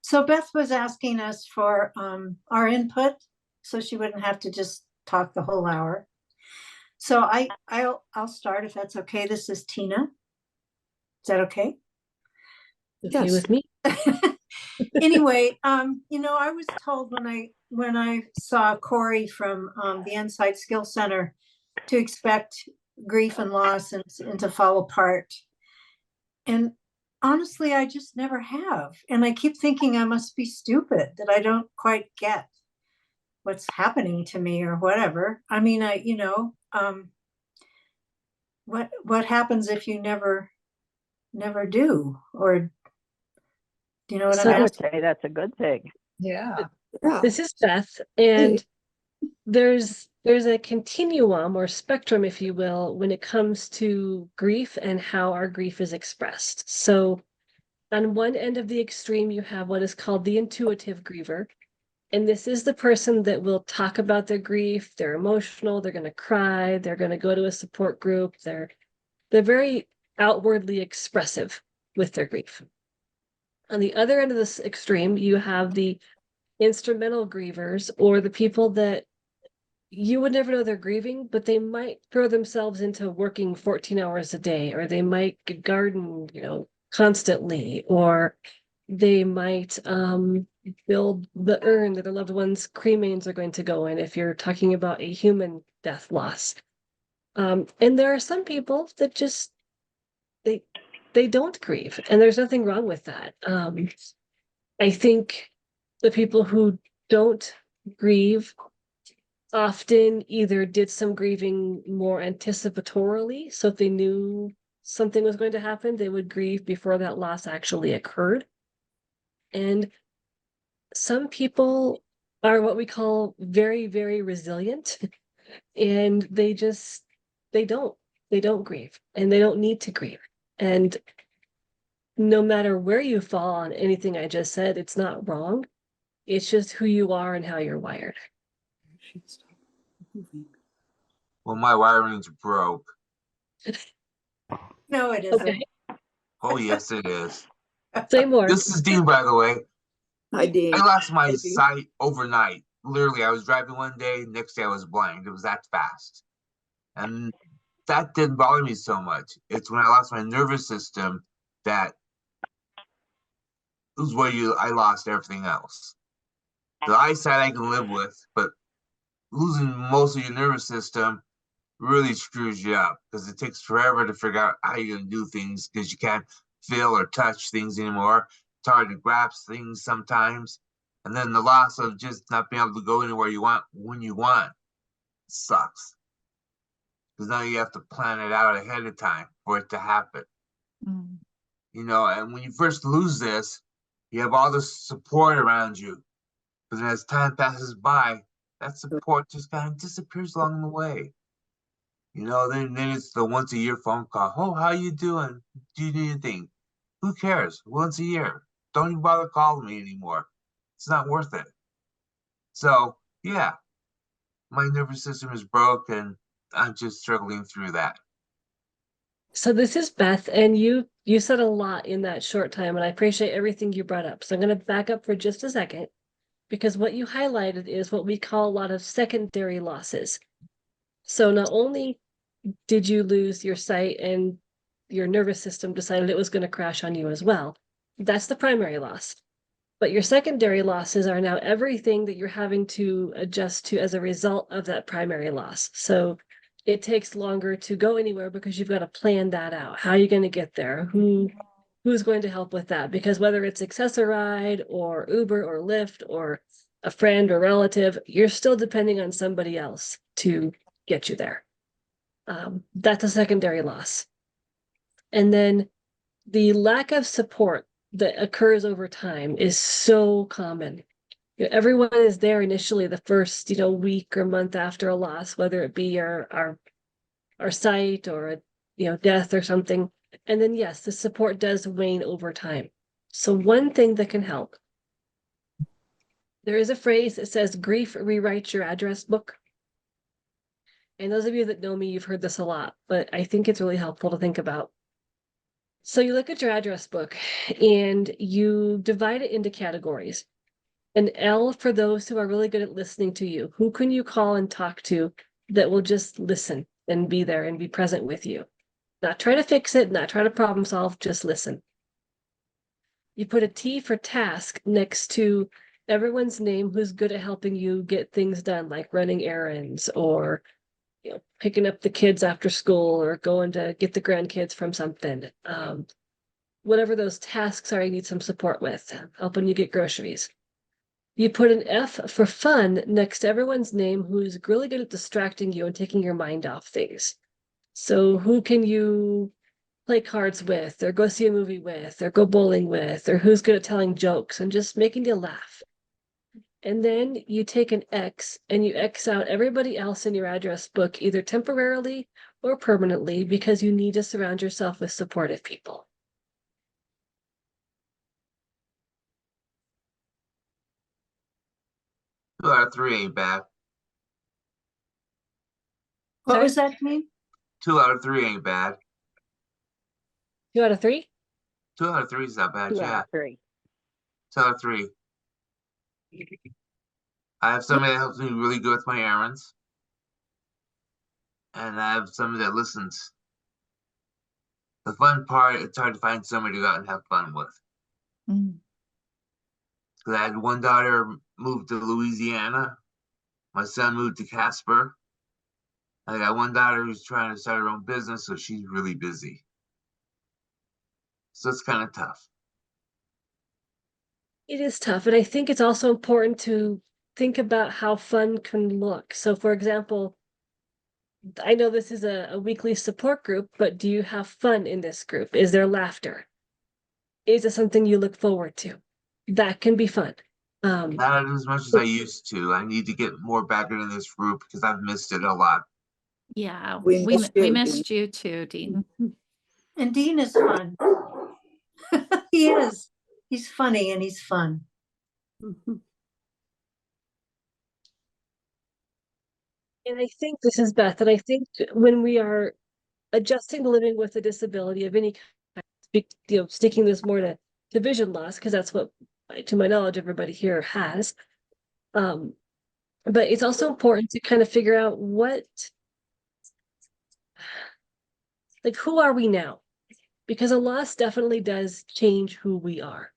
So Beth was asking us for our input, so she wouldn't have to just talk the whole hour. So I'll start if that's okay. This is Tina. Is that okay? Okay Yes. with me. Anyway, I was told when I saw Corey from the Insight Skill Center to expect grief and loss and to fall apart. And honestly, I just never have. And I keep thinking I must be stupid, that I don't quite get what's happening to me or whatever. I mean, what happens if you never do? Or do you know what So I'm I would asking? say that's a good thing. Yeah. this is Beth, and there's a continuum or spectrum, if you will, when it comes to grief and how our grief is expressed. So on one end of the extreme, you have what is called the intuitive griever. And this is the person that will talk about their grief. They're emotional, they're going to cry, they're going to go to a support group. They're very outwardly expressive with their grief. On the other end of this extreme, you have the instrumental grievers, or the people that you would never know they're grieving, but they might throw themselves into working 14 hours a day, or they might garden, constantly, or they might build the urn that their loved ones' cremains are going to go in if you're talking about a human death loss. And there are some people that just they don't grieve, and there's nothing wrong with that. I think the people who don't grieve often either did some grieving more anticipatorily. So if they knew something was going to happen, they would grieve before that loss actually occurred. And some people are what we call very, very resilient, and they don't they don't grieve, and they don't need to grieve. And no matter where you fall on anything I just said, it's not wrong. It's just who you are and how you're wired. Well, my wiring's broke. No, it isn't. Okay, Oh, yes, it is. say more. This is Dean, by the way. Hi, Dean. I lost my sight overnight. Literally, I was driving one day, next day I was blind. It was that fast. And that didn't bother me so much. It's when I lost my nervous system that was where I lost everything else. The eyesight I can live with, but losing most of your nervous system really screws you up because it takes forever to figure out how you're gonna do things because you can't feel or touch things anymore. It's hard to grasp things sometimes. And then the loss of just not being able to go anywhere you want when you want sucks. Because now you have to plan it out ahead of time for it to happen. Mm. And when you first lose this, you have all this support around you. But then as time passes by, that support just kind of disappears along the way. Then it's the once a year phone call. Oh, how you doing? Do you need anything? Who cares? Once a year. Don't even bother calling me anymore. It's not worth it. So yeah, my nervous system is broke and I'm just struggling through that. So this is Beth, and you said a lot in that short time, and I appreciate everything you brought up. So I'm going to back up for just a second, because what you highlighted is what we call a lot of secondary losses. So not only did you lose your sight and your nervous system decided it was going to crash on you as well, that's the primary loss. But your secondary losses are now everything that you're having to adjust to as a result of that primary loss. So it takes longer to go anywhere because you've got to plan that out. How are you going to get there? Who's going to help with that? Because whether it's Access-a-Ride or Uber or Lyft or a friend or relative, you're still depending on somebody else to get you there. That's a secondary loss. And then the lack of support that occurs over time is so common. Everyone is there initially the first, week or month after a loss, whether it be our sight or a death or something. And then yes, the support does wane over time. So one thing that can help, there is a phrase that says grief rewrites your address book. And those of you that know me, you've heard this a lot, but I think it's really helpful to think about. So you look at your address book and you divide it into categories. An L for those who are really good at listening to you. Who can you call and talk to that will just listen and be there and be present with you? Not try to fix it, not try to problem solve, just listen. You put a T for task next to everyone's name who's good at helping you get things done, like running errands or picking up the kids after school or going to get the grandkids from something. Whatever those tasks are, you need some support with, helping you get groceries. You put an F for fun next to everyone's name who's really good at distracting you and taking your mind off things. So who can you play cards with, or go see a movie with, or go bowling with, or who's good at telling jokes and just making you laugh? And then you take an X and you X out everybody else in your address book, either temporarily or permanently, because you need to surround yourself with supportive people. Two out of three ain't bad. What Sorry? was that mean? 2 out of 3 ain't bad. 2 out of 3? 2 out of 3 is not bad, yeah. 3. 2 out of 3. I have somebody that helps me really good with my errands. And I have somebody that listens. The fun part, it's hard to find somebody to go out and have fun with. Mm. Because I had one daughter move to Louisiana. My son moved to Casper. I got one daughter who's trying to start her own business, so she's really busy. So it's kind of tough. It is tough, and I think it's also important to think about how fun can look. So, for example, I know this is a weekly support group, but do you have fun in this group? Is there laughter? Is it something you look forward to? That can be fun. Not as much as I used to. I need to get more back into this group because I've missed it a lot. Yeah, We we missed we you, missed you too, Dean. And Dean is fun. He is. He's funny and he's fun. And I think this is Beth, and I think when we are adjusting to living with a disability of any kind, sticking this more to vision loss, because that's what, to my knowledge, everybody here has. But it's also important to kind of figure out who are we now? Because a loss definitely does change who we are.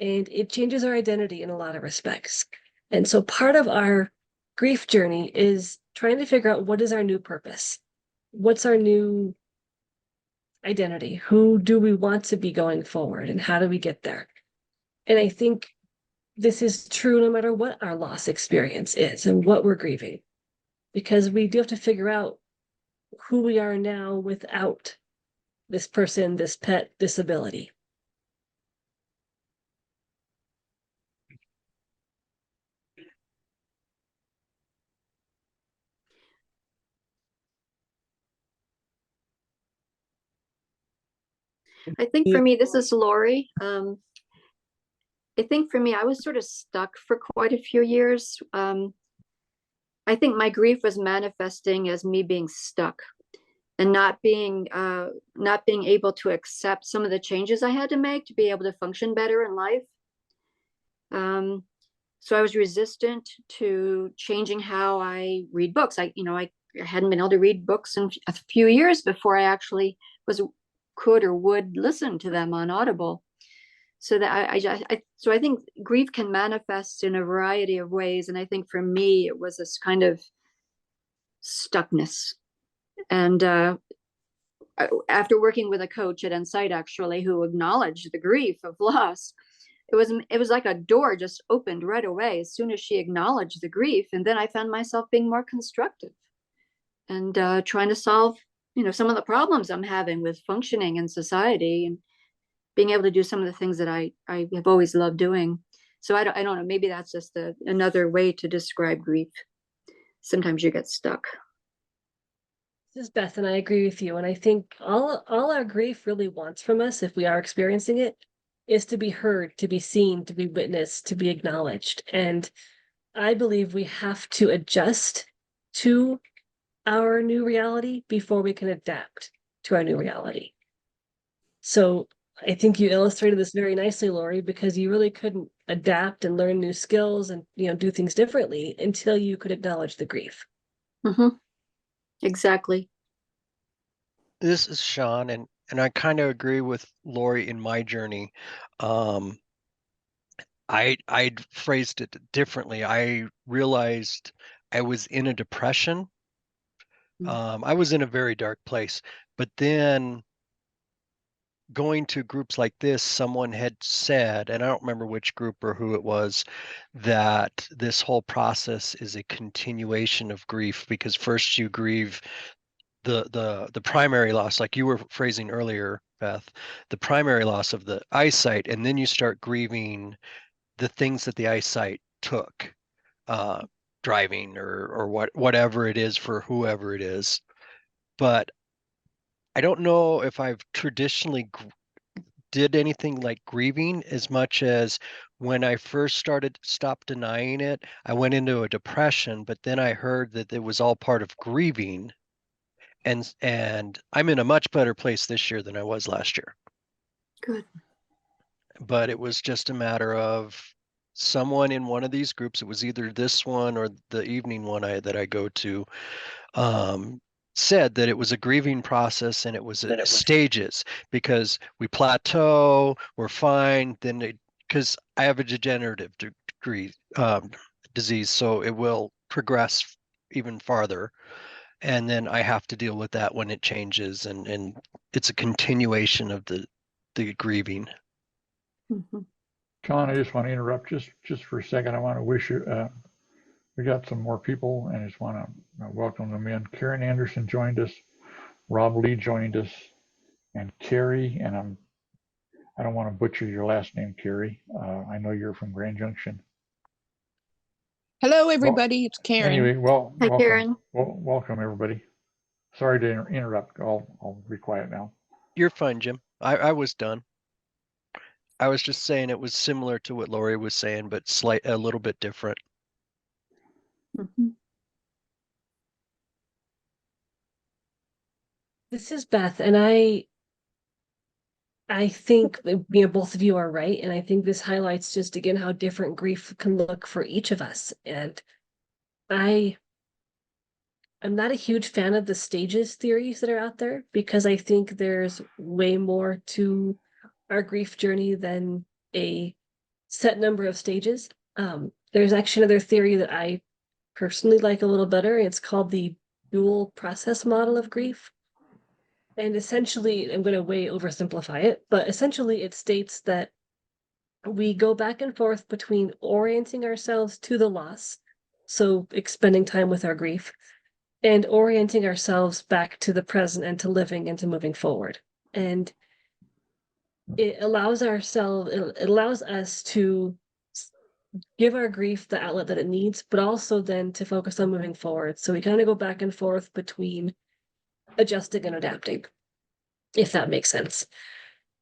And it changes our identity in a lot of respects. And so part of our grief journey is trying to figure out what is our new purpose? What's our new identity? Who do we want to be going forward? And how do we get there? And I think this is true no matter what our loss experience is and what we're grieving, because we do have to figure out who we are now without this person, this pet, this ability. I think for me, this is Lori. I think for me, I was sort of stuck for quite a few years. I think my grief was manifesting as me being stuck and not being able to accept some of the changes I had to make to be able to function better in life. So I was resistant to changing how I read books. I hadn't been able to read books in a few years before I actually could or would listen to them on Audible. So that I think grief can manifest in a variety of ways. And I think for me, it was this kind of stuckness. And after working with a coach at Insight, actually, who acknowledged the grief of loss, it was like a door just opened right away as soon as she acknowledged the grief. And then I found myself being more constructive and trying to solve, some of the problems I'm having with functioning in society and being able to do some of the things that I have always loved doing. So I don't know, maybe that's just another way to describe grief. Sometimes you get stuck. This is Beth, and I agree with you. And I think all our grief really wants from us, if we are experiencing it, is to be heard, to be seen, to be witnessed, to be acknowledged. And I believe we have to adjust to our new reality before we can adapt to our new reality. So I think you illustrated this very nicely, Lori, because you really couldn't adapt and learn new skills and, do things differently until you could acknowledge the grief. Exactly. This is Sean, and I kind of agree with Lori in my journey. I'd phrased it differently. I realized I was in a depression. I was in a very dark place, but then going to groups like this, someone had said, and I don't remember which group or who it was, that this whole process is a continuation of grief, because first you grieve the primary loss, like you were phrasing earlier, Beth, the primary loss of the eyesight, and then you start grieving the things that the eyesight took, driving or whatever it is for whoever it is. But I don't know if I've traditionally did anything like grieving as much as when I first stopped denying it, I went into a depression, but then I heard that it was all part of grieving. And I'm in a much better place this year than I was last year. Good. But it was just a matter of someone in one of these groups, it was either this one or the evening one that I go to, said that it was a grieving process and it was stages, because we plateau, we're fine, then because I have a degenerative disease, so it will progress even farther. And then I have to deal with that when it changes, and it's a continuation of the grieving. Sean, I just want to interrupt just for a second. I want to wish you, we got some more people, and I just want to welcome them in. Karen Anderson joined us, Rob Lee joined us, and Carrie, and I don't want to butcher your last name, Carrie. I know you're from Grand Junction. Hello, everybody. It's Karen. Anyway, Hi, welcome. Karen. Welcome, everybody. Sorry to interrupt. I'll be quiet now. You're fine, Jim. I was done. I was just saying it was similar to what Lori was saying, but a little bit different. This is Beth, and I think both of you are right, and I think this highlights just again how different grief can look for each of us. And I'm not a huge fan of the stages theories that are out there, because I think there's way more to our grief journey than a set number of stages. There's actually another theory that I personally like a little better. It's called the dual process model of grief. And essentially, I'm going to way oversimplify it, but essentially it states that we go back and forth between orienting ourselves to the loss, so expending time with our grief, and orienting ourselves back to the present and to living and to moving forward. And it allows us to give our grief the outlet that it needs, but also then to focus on moving forward. So we kind of go back and forth between adjusting and adapting, if that makes sense.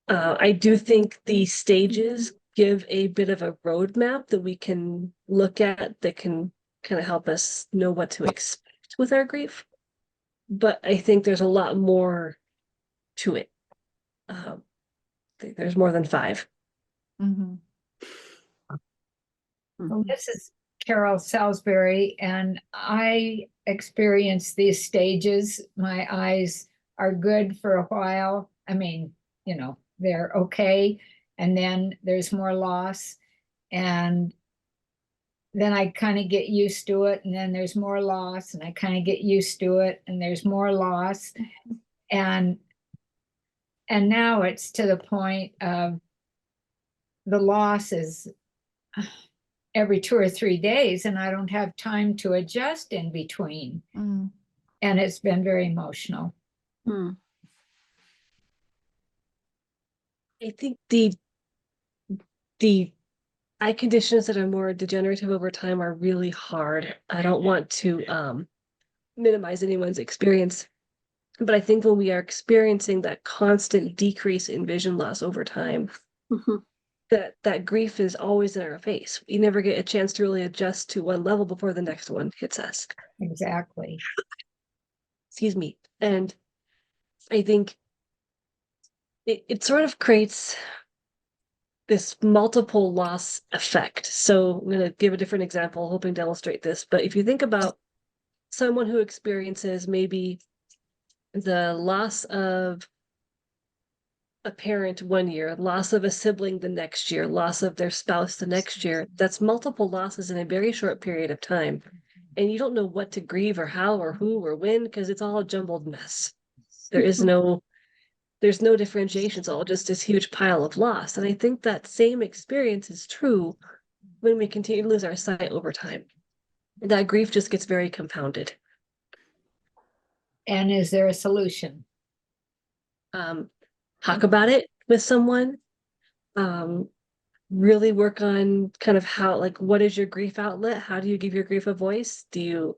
I do think the stages give a bit of a roadmap that we can look at that can kind of help us know what to expect with our grief. But I think there's a lot more to it. There's more than 5. Well, this is Carol Salisbury, and I experienced these stages. My eyes are good for a while. I mean, they're okay. And then there's more loss. And then I kind of get used to it. And then there's more loss, and I kind of get used to it. And there's more loss. And now it's to the point of the loss is every 2 or 3 days, and I don't have time to adjust in between. And it's been very emotional. I think the eye conditions that are more degenerative over time are really hard. I don't want to minimize anyone's experience, but I think when we are experiencing that constant decrease in vision loss over time, that grief is always in our face. We never get a chance to really adjust to one level before the next one hits us. Exactly. Excuse me. And I think it sort of creates this multiple loss effect. So I'm going to give a different example, hoping to illustrate this. But if you think about someone who experiences maybe the loss of a parent one year, loss of a sibling the next year, loss of their spouse the next year, that's multiple losses in a very short period of time. And you don't know what to grieve or how or who or when, because it's all a jumbled mess. There's no differentiation. It's all just this huge pile of loss. And I think that same experience is true when we continue to lose our sight over time. That grief just gets very compounded. And is there a solution? Talk about it with someone. Really work on kind of how, like, what is your grief outlet? How do you give your grief a voice? Do you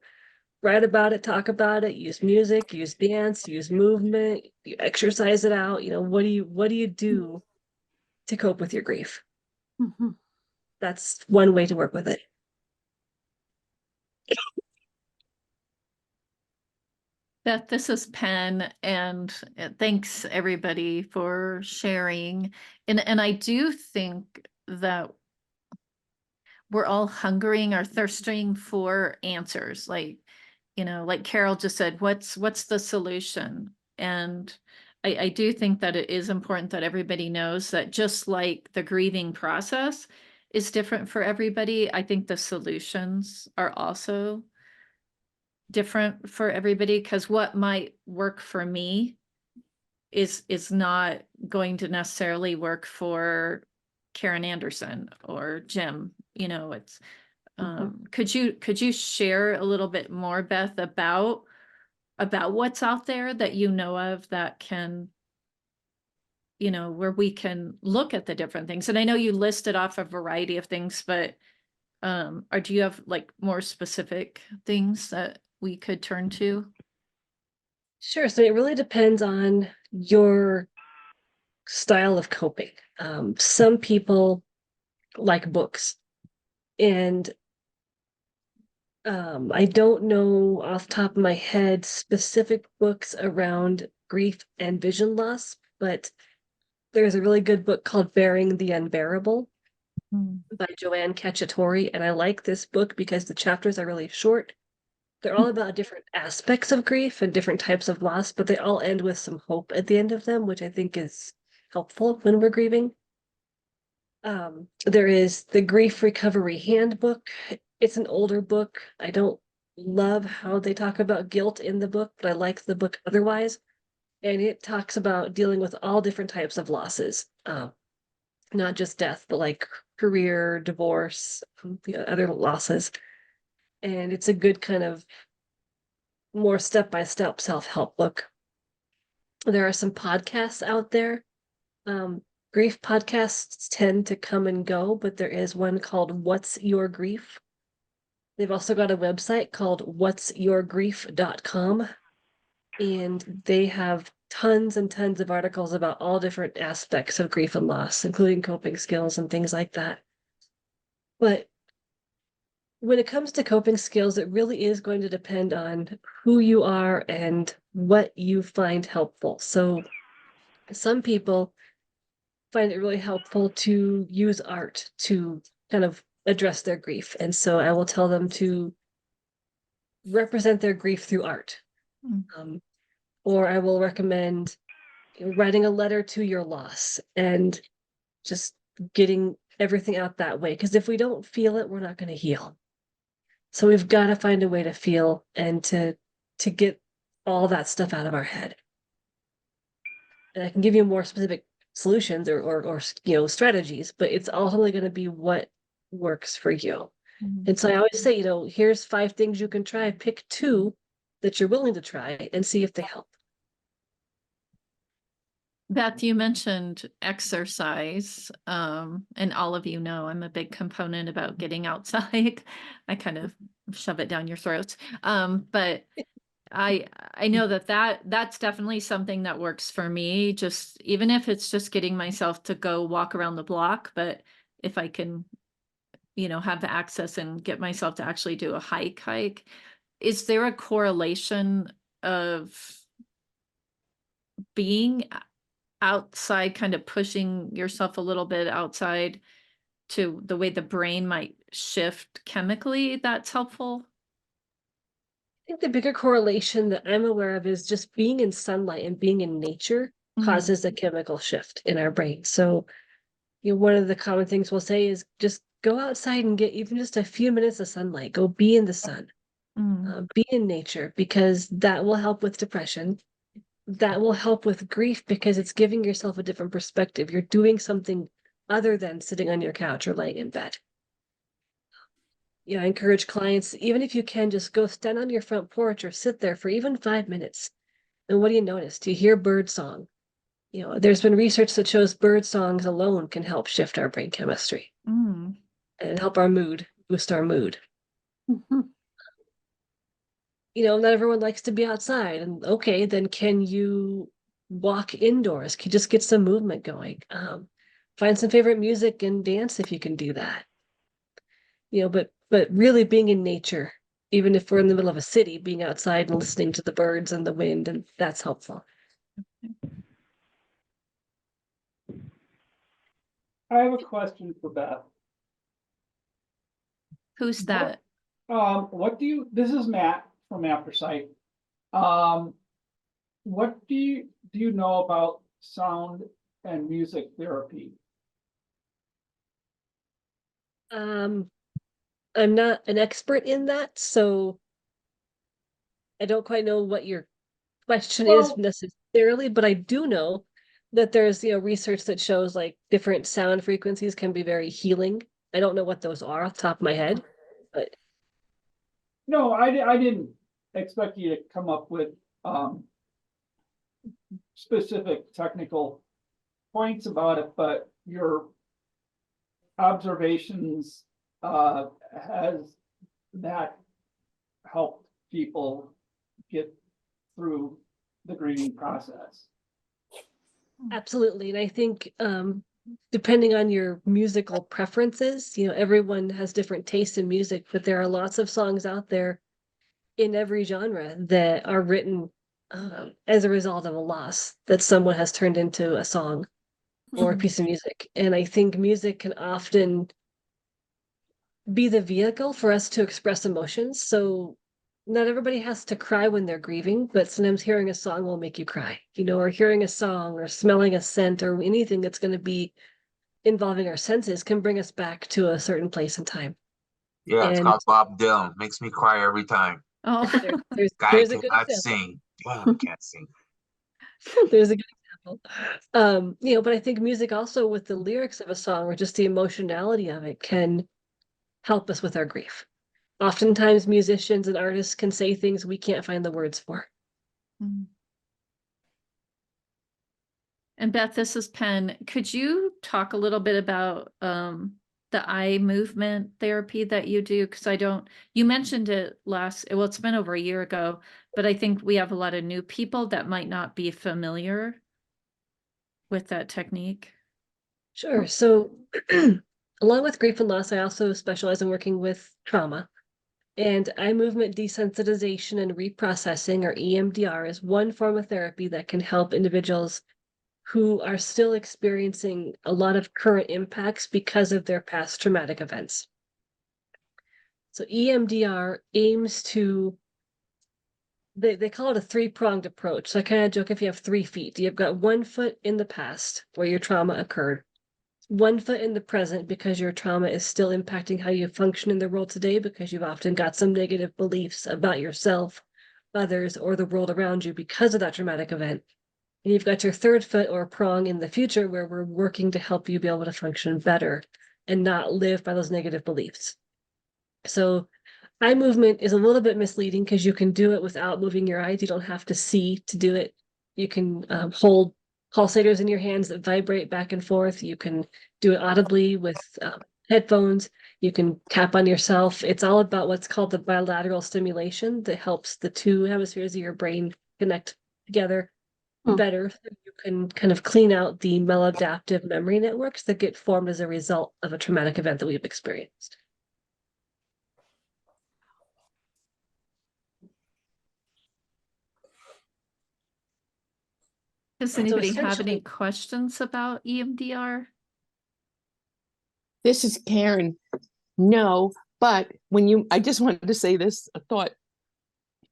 write about it, talk about it, use music, use dance, use movement, you exercise it out? You know, what do you do to cope with your grief? Mhm. That's one way to work with it. Beth, this is Penn, and thanks everybody for sharing. And I do think that we're all hungering or thirsting for answers. Like, you know, like Carol just said, what's the solution? And I do think that it is important that everybody knows that just like the grieving process is different for everybody, I think the solutions are also different for everybody, because what might work for me is not going to necessarily work for Karen Anderson or Jim. You know, it's could you share a little bit more, Beth, about what's out there that you know of that can, you know, where we can look at the different things? And I know you listed off a variety of things, but or do you have like more specific things that we could turn to? Sure. So it really depends on your style of coping. Some people like books, and I don't know off the top of my head specific books around grief and vision loss, but there's a really good book called Bearing the Unbearable by Joanne Cacciatore, and I like this book because the chapters are really short. They're all about different aspects of grief and different types of loss, but they all end with some hope at the end of them, which I think is helpful when we're grieving. There is the Grief Recovery Handbook. It's an older book. I don't love how they talk about guilt in the book, but I like the book otherwise. And it talks about dealing with all different types of losses, not just death, but like career, divorce, the other losses. And it's a good kind of more step-by-step self-help book. There are some podcasts out there. Grief podcasts tend to come and go, but there is one called What's Your Grief? They've also got a website called whatsyourgrief.com, and they have tons and tons of articles about all different aspects of grief and loss, including coping skills and things like that. But when it comes to coping skills, it really is going to depend on who you are and what you find helpful. So some people find it really helpful to use art to kind of address their grief. And so I will tell them to represent their grief through art. Or I will recommend writing a letter to your loss and just getting everything out that way. Because if we don't feel it, we're not going to heal. So we've got to find a way to feel and to get all that stuff out of our head. And I can give you more specific solutions or strategies, but it's ultimately going to be what works for you. And so I always say, here's 5 things you can try. Pick 2 that you're willing to try and see if they help. Beth, you mentioned exercise, and all of you know I'm a big component about getting outside. I kind of shove it down your throats. But I know that's definitely something that works for me, just even if it's just getting myself to go walk around the block. But if I can, have the access and get myself to actually do a hike, is there a correlation of being outside, kind of pushing yourself a little bit outside to the way the brain might shift chemically, that's helpful? I think the bigger correlation that I'm aware of is just being in sunlight and being in nature Mm. causes a chemical shift in our brain. So, one of the common things we'll say is just go outside and get even just a few minutes of sunlight. Go be in the sun, be in nature, because that will help with depression. That will help with grief because it's giving yourself a different perspective. You're doing something other than sitting on your couch or laying in bed. I encourage clients, even if you can, just go stand on your front porch or sit there for even 5 minutes. And what do you notice? Do you hear bird song? There's been research that shows bird songs alone can help shift our brain chemistry Mm. and help our mood, boost our mood. Mhm. Not everyone likes to be outside. And okay, then can you walk indoors? Can you just get some movement going? Find some favorite music and dance if you can do that. But really being in nature, even if we're in the middle of a city, being outside and listening to the birds and the wind, and that's helpful. I have a question for Beth. Who's that? This is Matt from Aftersight. What do you know about sound and music therapy? I'm not an expert in that, so I don't quite know what your question is Well- necessarily, but I do know that there's research that shows like different sound frequencies can be very healing. I don't know what those are off the top of my head, but No, I didn't expect you to come up with specific technical points about it, but your observations has that helped people get through the grieving process? absolutely. And I think depending on your musical preferences, everyone has different tastes in music, but there are lots of songs out there in every genre that are written as a result of a loss that someone has turned into a song or a piece of music. And I think music can often be the vehicle for us to express emotions. So not everybody has to cry when they're grieving, but sometimes hearing a song will make you cry, or hearing a song or smelling a scent or anything that's going to be involving our senses can bring us back to a certain place and time. Yeah, it's And called Bob Dylan. Makes me cry every time. Oh, Guy there's a good cannot example. sing. Damn, can't sing. There's a good example. But I think music also with the lyrics of a song or just the emotionality of it can help us with our grief. Oftentimes musicians and artists can say things we can't find the words for. Mm. And Beth, this is Penn. Could you talk a little bit about the eye movement therapy that you do? Because you mentioned it it's been over a year ago, but I think we have a lot of new people that might not be familiar with that technique. Sure. So along with grief and loss, I also specialize in working with trauma. And eye movement desensitization and reprocessing, or EMDR, is one form of therapy that can help individuals who are still experiencing a lot of current impacts because of their past traumatic events. So EMDR aims to, they call it a three-pronged approach. So I kind of joke, if you have 3 feet, you've got 1 foot in the past where your trauma occurred, 1 foot in the present because your trauma is still impacting how you function in the world today, because you've often got some negative beliefs about yourself, others, or the world around you because of that traumatic event. And you've got your 3rd foot or prong in the future where we're working to help you be able to function better and not live by those negative beliefs. So eye movement is a little bit misleading because you can do it without moving your eyes. You don't have to see to do it. You can hold pulsators in your hands that vibrate back and forth. You can do it audibly with headphones. You can tap on yourself. It's all about what's called the bilateral stimulation that helps the 2 hemispheres of your brain connect together better, so you can kind of clean out the maladaptive memory networks that get formed as a result of a traumatic event that we've experienced. Does anybody have any questions about EMDR? This is Karen. No, but I just wanted to say this, a thought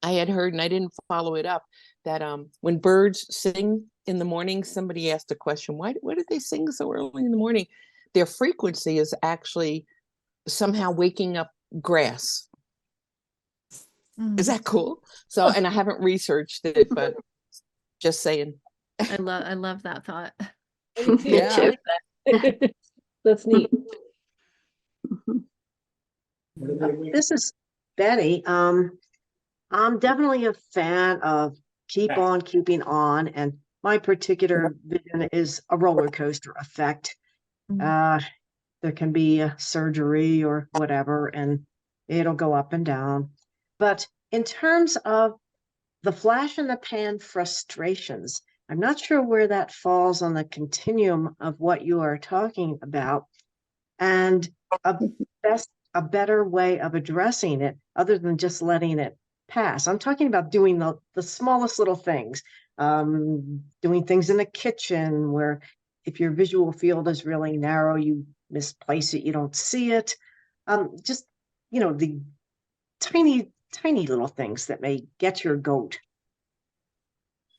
I had heard and I didn't follow it up, that when birds sing in the morning, somebody asked a question, why did they sing so early in the morning? Their frequency is actually somehow waking up grass. Is that cool? So, and I haven't researched it, but just saying. I love that thought. Yeah. I like that. That's neat. This is Betty. I'm definitely a fan of keep on keeping on, and my particular vision is a roller coaster effect. There can be a surgery or whatever, and it'll go up and down. But in terms of the flash in the pan frustrations, I'm not sure where that falls on the continuum of what you are talking about, and a better way of addressing it other than just letting it pass. I'm talking about doing the smallest little things, doing things in the kitchen where if your visual field is really narrow, you misplace it, you don't see it. Just, the tiny little things that may get your goat.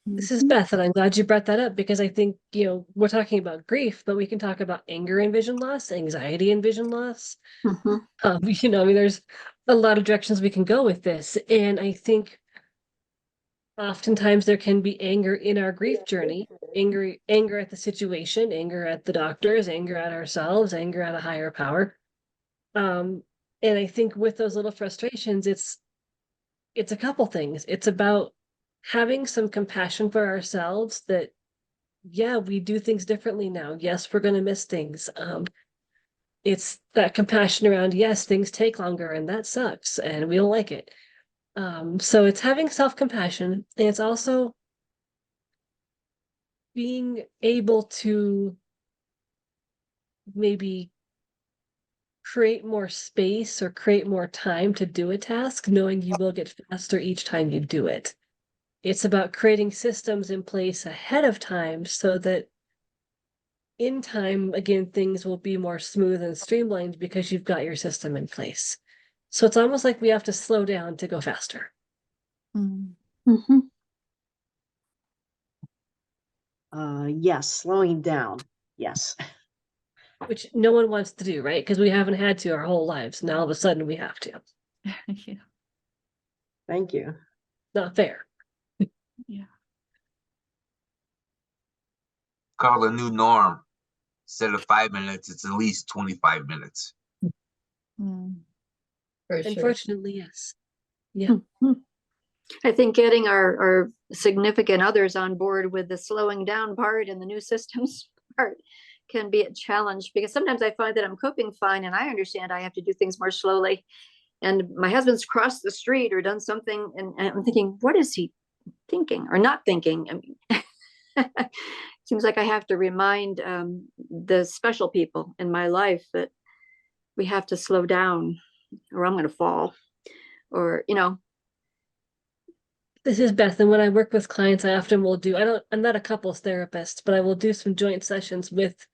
This is Beth, and I'm glad you brought that up because I think, we're talking about grief, but we can talk about anger and vision loss, anxiety and vision loss. There's a lot of directions we can go with this. And I think oftentimes there can be anger in our grief journey, anger at the situation, anger at the doctors, anger at ourselves, anger at a higher power. And I think with those little frustrations, it's a couple things. It's about having some compassion for ourselves that, yeah, we do things differently now. Yes, we're going to miss things. It's that compassion around, yes, things take longer and that sucks and we don't like it. So it's having self-compassion, and it's also being able to maybe create more space or create more time to do a task, knowing you will get faster each time you do it. It's about creating systems in place ahead of time so that in time, again, things will be more smooth and streamlined because you've got your system in place. So it's almost like we have to slow down to go faster. Yes, slowing down. Yes. Which no one wants to do, right? Because we haven't had to our whole lives. Now all of a sudden we have to. Yeah. Thank you. Not fair. Yeah. Called a new norm. Instead of 5 minutes, it's at least 25 minutes. Unfortunately, yes. Yeah. I think getting our significant others on board with the slowing down part and the new systems part can be a challenge, because sometimes I find that I'm coping fine and I understand I have to do things more slowly. And my husband's crossed the street or done something, and I'm thinking, what is he thinking or not thinking? I mean, seems like I have to remind the special people in my life that we have to slow down or I'm going to fall, or, This is Beth, and when I work with clients, I often will I'm not a couples therapist, but I will do some joint sessions with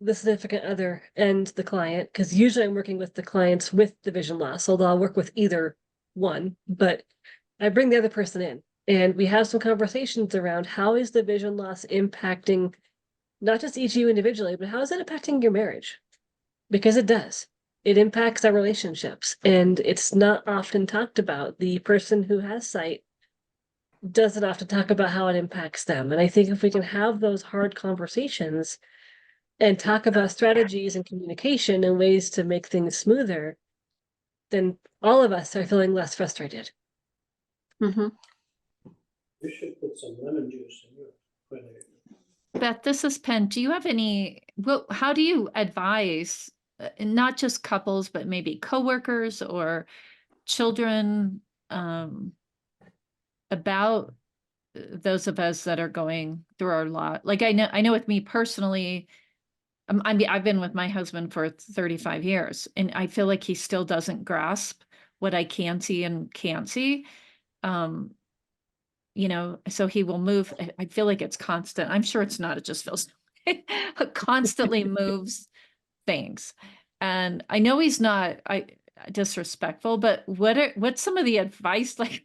the significant other and the client, because usually I'm working with the clients with the vision loss, although I'll work with either one, but I bring the other person in and we have some conversations around how is the vision loss impacting not just each of you individually, but how is it impacting your marriage? Because it does. It impacts our relationships, and it's not often talked about. The person who has sight doesn't often talk about how it impacts them. And I think if we can have those hard conversations and talk about strategies and communication and ways to make things smoother, then all of us are feeling less frustrated. Mm-hmm. You should put some lemon juice in your Beth, this is Penn. Do you have how do you advise not just couples, but maybe coworkers or children about those of us that are going through our lot? Like I know with me personally, I've been with my husband for 35 years, and I feel like he still doesn't grasp what I can see and can't see. you know, so he will move. I feel like it's constant. I'm sure it's not, it just feels but constantly moves things. And I know he's not disrespectful, but what's some of the advice like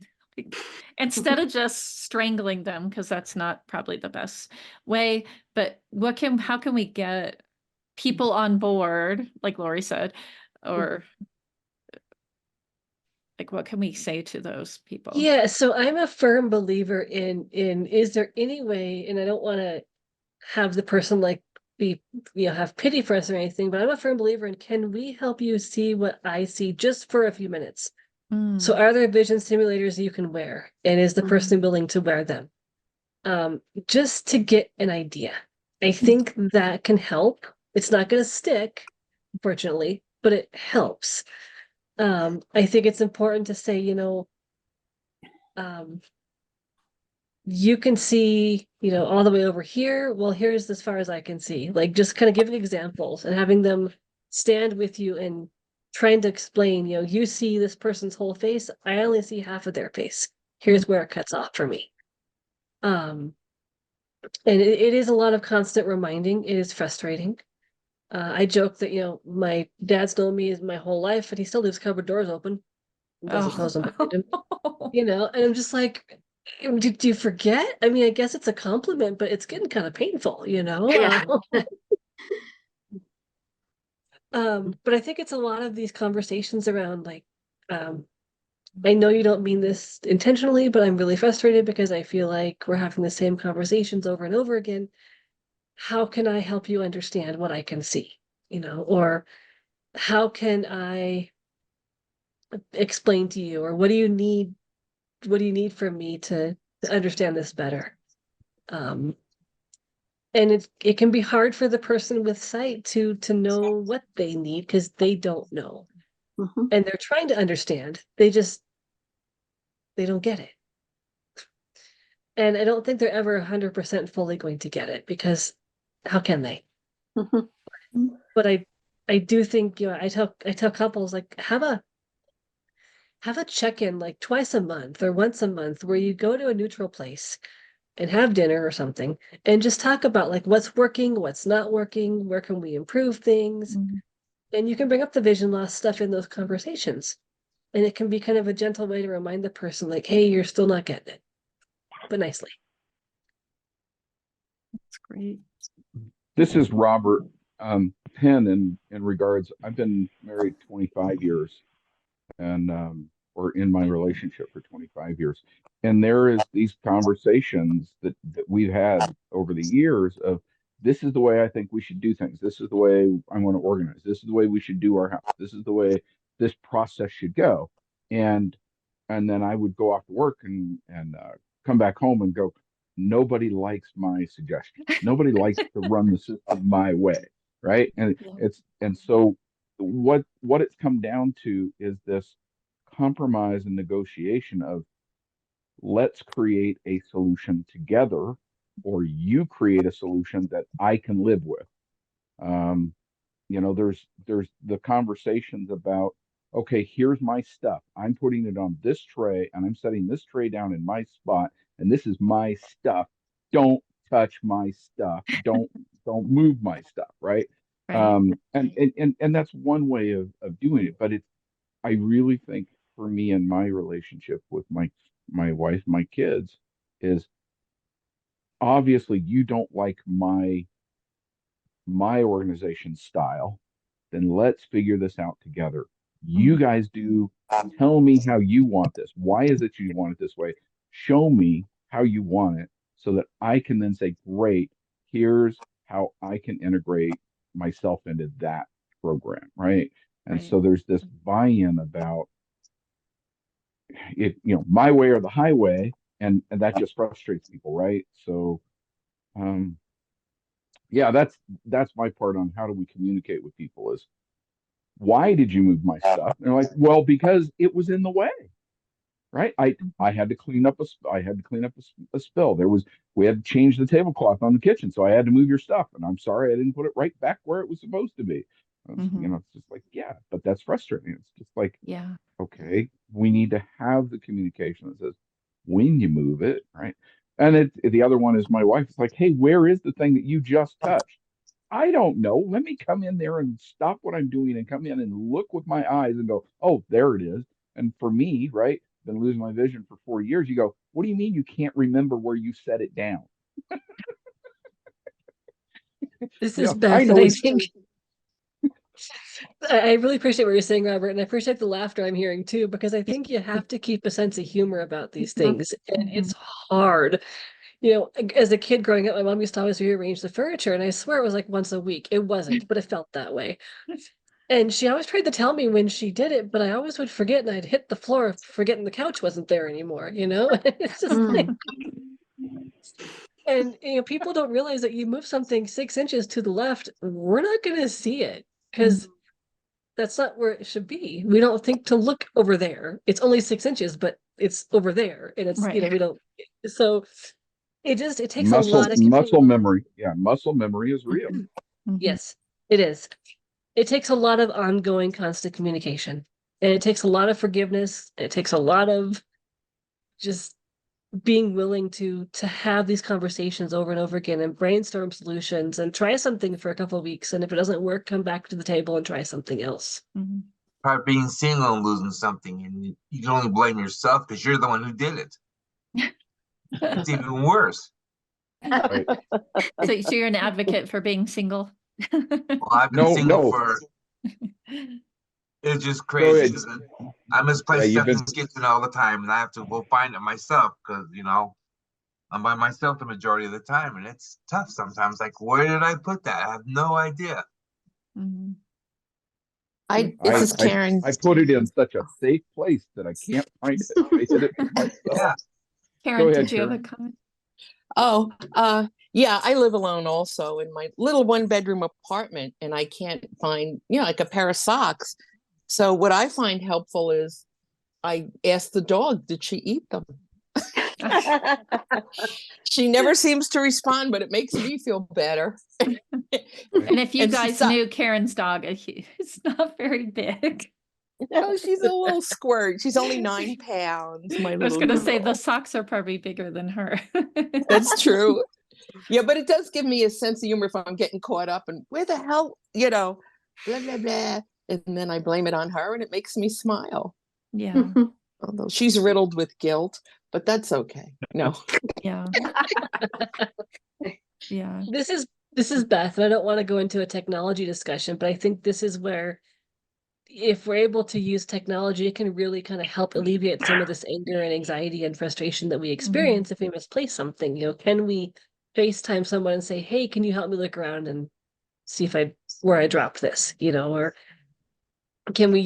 instead of just strangling them, because that's not probably the best way, but how can we get people on board, like Lori said, or like what can we say to those people? Yeah, so I'm a firm believer in is there any way, and I don't want to have the person like be have pity for us or anything, but I'm a firm believer in can we help you see what I see just for a few minutes? So are there vision simulators you can wear? And is the person willing to wear them? Just to get an idea. I think that can help. It's not going to stick, unfortunately, but it helps. I think it's important to say, you can see, all the way over here. Well, here's as far as I can see. Like just kind of giving examples and having them stand with you and trying to explain, you see this person's whole face. I only see half of their face. Here's where it cuts off for me. And it is a lot of constant reminding. It is frustrating. I joke that, my dad's known me my whole life, and he still leaves cupboard doors open. Doesn't close them behind him. And I'm just like, do you forget? I mean, I guess it's a compliment, but it's getting kind of painful, Yeah. But I think it's a lot of these conversations around like, I know you don't mean this intentionally, but I'm really frustrated because I feel like we're having the same conversations over and over again. How can I help you understand what I can see? Or how can I explain to you, or what do you need? What do you need from me to understand this better? And it can be hard for the person with sight to know what they need because they don't know. And they're trying to understand. They don't get it. And I don't think they're ever 100% fully going to get it, because how can they? But I do think, I tell couples, like, have a check-in like twice a month or once a month where you go to a neutral place and have dinner or something and just talk about like what's working, what's not working, where can we improve things. And you can bring up the vision loss stuff in those conversations. And it can be kind of a gentle way to remind the person like, hey, you're still not getting it, but nicely. That's great. This is Robert Penn in regards. I've been married 25 years and or in my relationship for 25 years. And there is these conversations that we've had over the years of this is the way I think we should do things. This is the way I want to organize. This is the way we should do our house. This is the way this process should go. And then I would go off to work and come back home and go, nobody likes my suggestion. Nobody likes to run the system my way, right? And so what it's come down to is this compromise and negotiation of let's create a solution together, or you create a solution that I can live with. There's the conversations about, okay, here's my stuff. I'm putting it on this tray and I'm setting this tray down in my spot, and this is my stuff. Don't touch my stuff. Don't move my stuff, right? And that's one way of doing it. But I really think for me and my relationship with my wife, my kids, is obviously you don't like my organization style, then let's figure this out together. You guys tell me how you want this. Why is it you want it this way? Show me how you want it so that I can then say, great, here's how I can integrate myself into that program, right? And so there's this buy-in about it, my way or the highway, and that just frustrates people, right? So yeah, that's my part on how do we communicate with people is, why did you move my stuff? And they're like, well, because it was in the way, right? I had to clean up a spill. We had to change the tablecloth on the kitchen, so I had to move your stuff. And I'm sorry I didn't put it right back where it was supposed to be. It's just like, yeah, but that's frustrating. It's just like, okay, we need to have the communication that says, when you move it, right? And the other one is my wife. It's like, hey, where is the thing that you just touched? I don't know. Let me come in there and stop what I'm doing and come in and look with my eyes and go, oh, there it is. And for me, right, been losing my vision for 4 years. You go, what do you mean you can't remember where you set it down? This You is know, Beth, I and know I it's think I really appreciate what you're saying, Robert, and I appreciate the laughter I'm hearing too, because I think you have to keep a sense of humor about these things, and it's hard. You know, as a kid growing up, my mom used to always rearrange the furniture, and I swear it was like once a week. It wasn't, but it felt that way. And she always tried to tell me when she did it, but I always would forget, and I'd hit the floor, forgetting the couch wasn't there anymore, you know? It's just like, and you know, people don't realize that you move something 6 inches to the left, we're not gonna see it because that's not where it should be. We don't think to look over there. It's only 6 inches, but it's over there, and it's you know, Right. we don't. So it takes a lot of muscle memory. Yeah, muscle memory is real. Yes, it is. It takes a lot of ongoing constant communication, and it takes a lot of forgiveness. It takes a lot of just being willing to have these conversations over and over again and brainstorm solutions and try something for a couple of weeks, and if it doesn't work, come back to the table and try something else. Try being single and losing something, and you can only blame yourself because you're the one who did it. It's even worse. Right. So you're an advocate for being single? Well, I've been No, single no. for. It's just Go crazy. ahead. 'Cause I misplace Yeah, you've stuff in been- the kitchen all the time, and I have to go find it myself because you know I'm by myself the majority of the time, and it's tough sometimes. Like, where did I put that? I have no idea. This is Karen. I put it in such a safe place that I can't find it. I hid it from myself. Yeah. Karen, Go ahead, did you have a Karen. comment? Oh, yeah, I live alone also in my little 1-bedroom apartment, and I can't find, you know, like a pair of socks. So what I find helpful is I ask the dog, did she eat them? She never seems to respond, but it makes me feel better. And if you And guys so- knew Karen's dog, it's not very big. Oh, she's a little squirt. She's only 9 pounds. My I was little going to say girl. the socks are probably bigger than her. That's true. Yeah, but it does give me a sense of humor if I'm getting caught up and where the hell, you know, blah, blah, blah. And then I blame it on her and it makes me smile. Yeah. Although she's riddled with guilt, but that's okay. No. Yeah. Yeah. This is Beth, and I don't want to go into a technology discussion, but I think this is where if we're able to use technology, it can really kind of help alleviate some of this anger and anxiety and frustration that we experience if we misplace something. You know, can we FaceTime someone and say, hey, can you help me look around and see where I dropped this, you know, or can we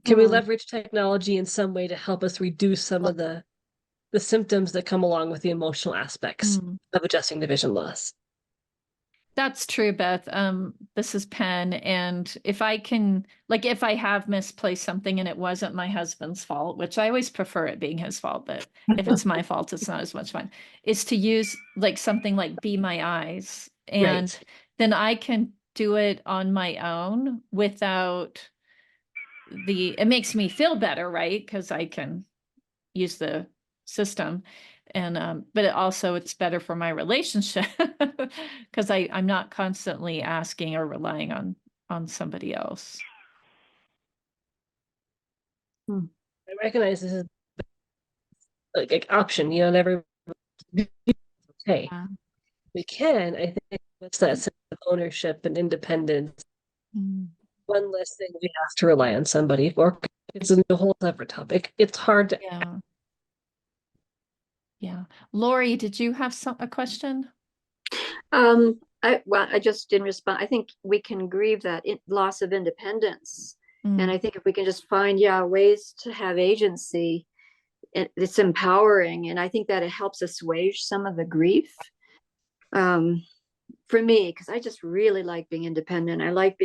leverage technology in some way to help us reduce some of the symptoms that come along with the emotional aspects of adjusting to vision loss? That's true, Beth. This is Penn. And if I have misplaced something and it wasn't my husband's fault, which I always prefer it being his fault, but if it's my fault, it's not as much fun, is to use like something like Be My Eyes. And then I can do it on my own without it makes me feel better, right? Because I can use the system. And but it's better for my relationship because I'm not constantly asking or relying on somebody else. I recognize this is like an option, you know, never okay. We can, I think it's that sense of ownership and independence. One less thing we have to rely on somebody for. It's a whole separate topic. It's hard to Yeah. Lori, did you have a question? I just didn't respond. I think we can grieve that loss of independence. And I think if we can just find, ways to have agency, it's empowering. And I think that it helps assuage some of the grief. For me, because I just really like being independent. I like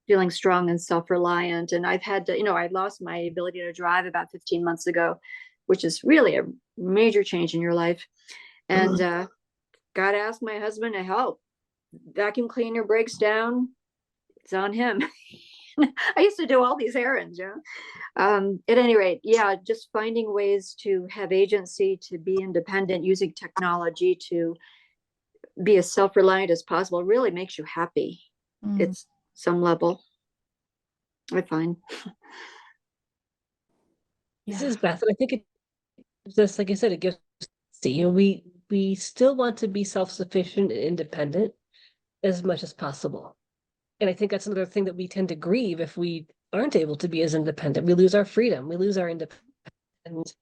feeling strong and self-reliant. And I've had to, I lost my ability to drive about 15 months ago, which is really a major change in your life. And got to ask my husband to help. Vacuum cleaner breaks down, it's on him. I used to do all these errands, yeah. At any rate, yeah, just finding ways to have agency, to be independent, using technology to be as self-reliant as possible really makes you happy. Mm. It's some level, I find. This is Beth, and I think it just like I said, it gives we still want to be self-sufficient and independent as much as possible. And I think that's another thing that we tend to grieve if we aren't able to be as independent. We lose our freedom, we lose our independence.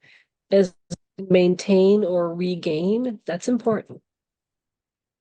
As maintain or regain, that's important.